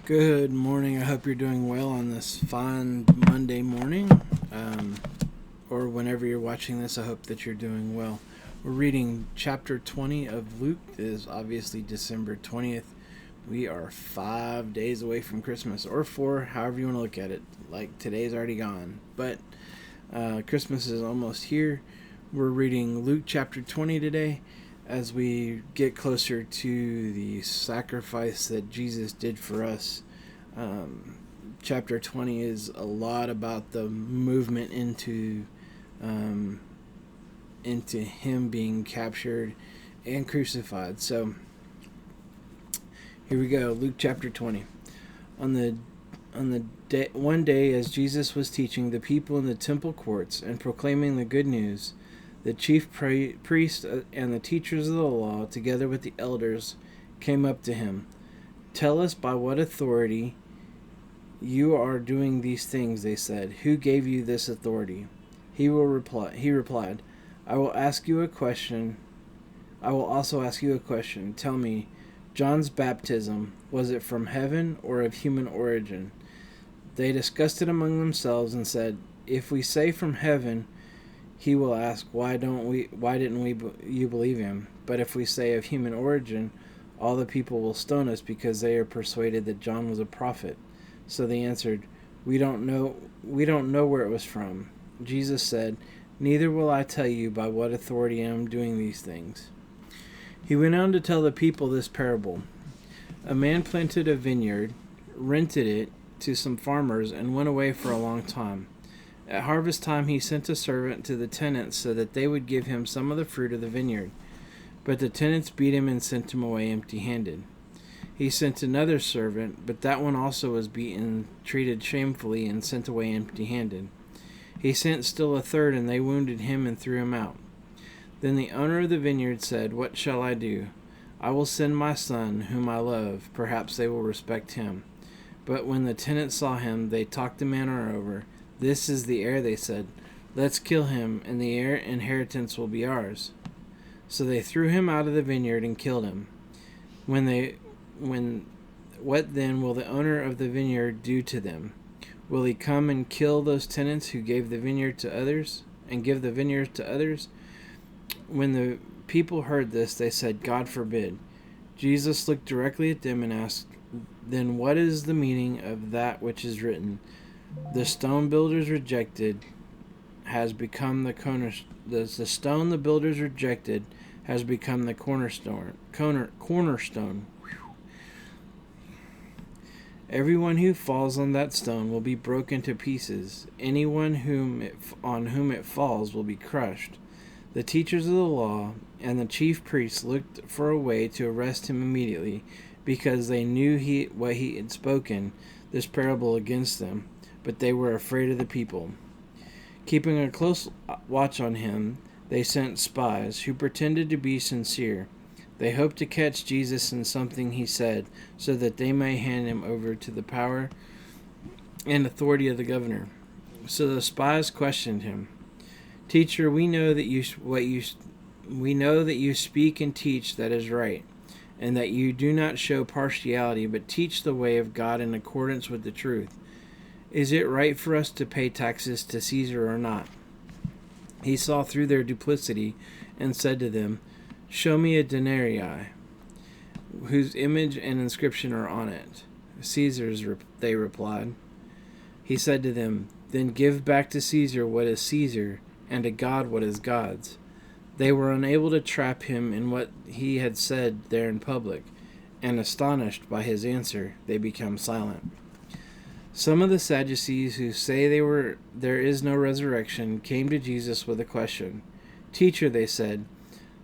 Good morning. I hope you're doing well on this fine Monday morning. Or whenever you're watching this, I hope that you're doing well. We're reading chapter 20 of Luke. It is obviously December 20th. We are 5 days away from Christmas, or 4, however you want to look at it. Like today's already gone. But Christmas is almost here. We're reading Luke chapter 20 today as we get closer to the sacrifice that Jesus did for us. Chapter 20 is a lot about the movement into him being captured and crucified. So here we go. Luke chapter 20. On the day, one day, as Jesus was teaching the people in the temple courts and proclaiming the good news, the chief priests and the teachers of the law, together with the elders, came up to him. "Tell us by what authority you are doing these things," they said. "Who gave you this authority?" He replied, I will also ask you a question. Tell me, John's baptism, was it from heaven or of human origin? They discussed it among themselves and said, "If we say from heaven, he will ask, why didn't you believe him? But if we say of human origin, all the people will stone us because they are persuaded that John was a prophet." So they answered, We don't know where it was from." Jesus said, "Neither will I tell you by what authority I am doing these things." He went on to tell the people this parable. A man planted a vineyard, rented it to some farmers, and went away for a long time. At harvest time he sent a servant to the tenants so that they would give him some of the fruit of the vineyard. But the tenants beat him and sent him away empty-handed. He sent another servant, but that one also was beaten, treated shamefully, and sent away empty-handed. He sent still a third, and they wounded him and threw him out. Then the owner of the vineyard said, "What shall I do? I will send my son, whom I love. Perhaps they will respect him." But when the tenants saw him, they talked the matter over. "This is the heir," they said. "Let's kill him, and the inheritance will be ours." So they threw him out of the vineyard and killed him. What then will the owner of the vineyard do to them? Will he come and kill those tenants who gave the vineyard to others, and give the vineyard to others? When the people heard this, they said, "God forbid." Jesus looked directly at them and asked, "Then what is the meaning of that which is written? The stone builders rejected has become the cornerstone. The stone the builders rejected has become the cornerstone. Cornerstone. Everyone who falls on that stone will be broken to pieces. Anyone on whom it falls will be crushed." The teachers of the law and the chief priests looked for a way to arrest him immediately, because they knew what he had spoken this parable against them, but they were afraid of the people. Keeping a close watch on him, they sent spies who pretended to be sincere. They hoped to catch Jesus in something he said, so that they may hand him over to the power and authority of the governor. So the spies questioned him. "Teacher, we know that you speak and teach that is right, and that you do not show partiality, but teach the way of God in accordance with the truth. Is it right for us to pay taxes to Caesar or not?" He saw through their duplicity and said to them, "Show me a denarii, whose image and inscription are on it." "Caesar's," they replied. He said to them, "Then give back to Caesar what is Caesar, and to God what is God's." They were unable to trap him in what he had said there in public, and astonished by his answer, they became silent. Some of the Sadducees, who say there is no resurrection, came to Jesus with a question. "Teacher," they said,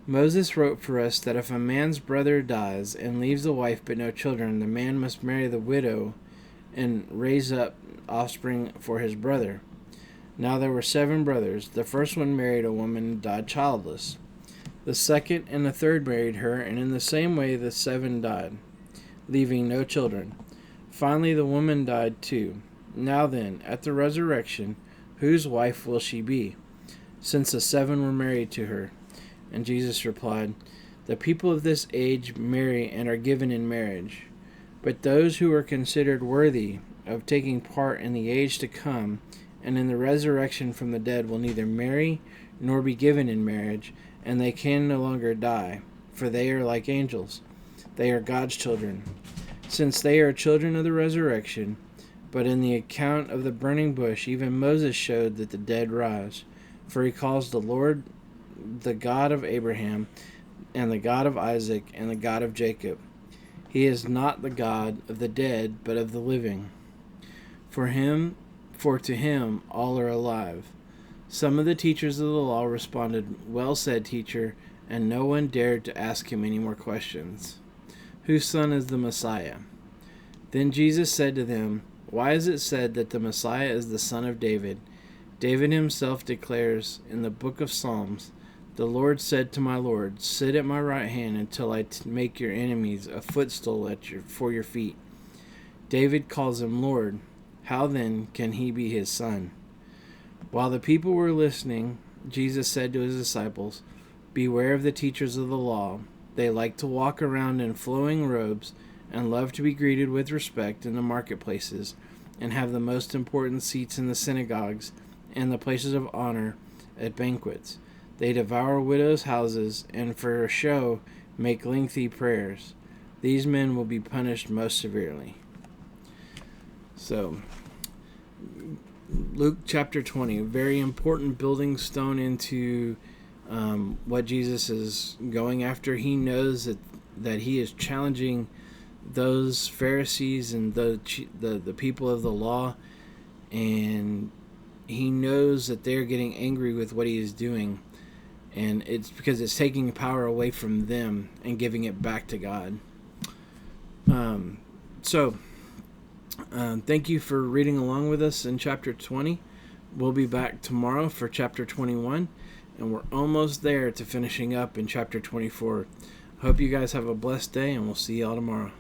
"Moses wrote for us that if a man's brother dies and leaves a wife but no children, the man must marry the widow and raise up offspring for his brother. Now there were 7 brothers. The first one married a woman and died childless. The second and the third married her, and in the same way the 7 died, leaving no children. Finally the woman died too. Now then, at the resurrection, whose wife will she be, since the 7 were married to her?" And Jesus replied, "The people of this age marry and are given in marriage, But those who are considered worthy of taking part in the age to come and in the resurrection from the dead will neither marry nor be given in marriage, and they can no longer die, for they are like angels. They are God's children, since they are children of the resurrection. But in the account of the burning bush, even Moses showed that the dead rise. For he calls the Lord the God of Abraham, and the God of Isaac, and the God of Jacob. He is not the God of the dead, but of the living. For to him all are alive. Some of the teachers of the law responded, "Well said, teacher," and no one dared to ask him any more questions. Whose son is the Messiah? Then Jesus said to them, "Why is it said that the Messiah is the son of David? David himself declares in the book of Psalms, 'The Lord said to my Lord, sit at my right hand until I make your enemies a footstool for your feet.' David calls him Lord. How then can he be his son?" While the people were listening, Jesus said to his disciples, "Beware of the teachers of the law. They like to walk around in flowing robes and love to be greeted with respect in the marketplaces and have the most important seats in the synagogues and the places of honor at banquets. They devour widows' houses and for a show make lengthy prayers. These men will be punished most severely." So, Luke chapter 20, a very important building stone into what Jesus is going after. He knows that he is challenging those Pharisees and the people of the law, and he knows that they're getting angry with what he is doing, and it's because it's taking power away from them and giving it back to God. Thank you for reading along with us in chapter 20. We'll be back tomorrow for chapter 21, and we're almost there to finishing up in chapter 24. Hope you guys have a blessed day, and we'll see y'all tomorrow.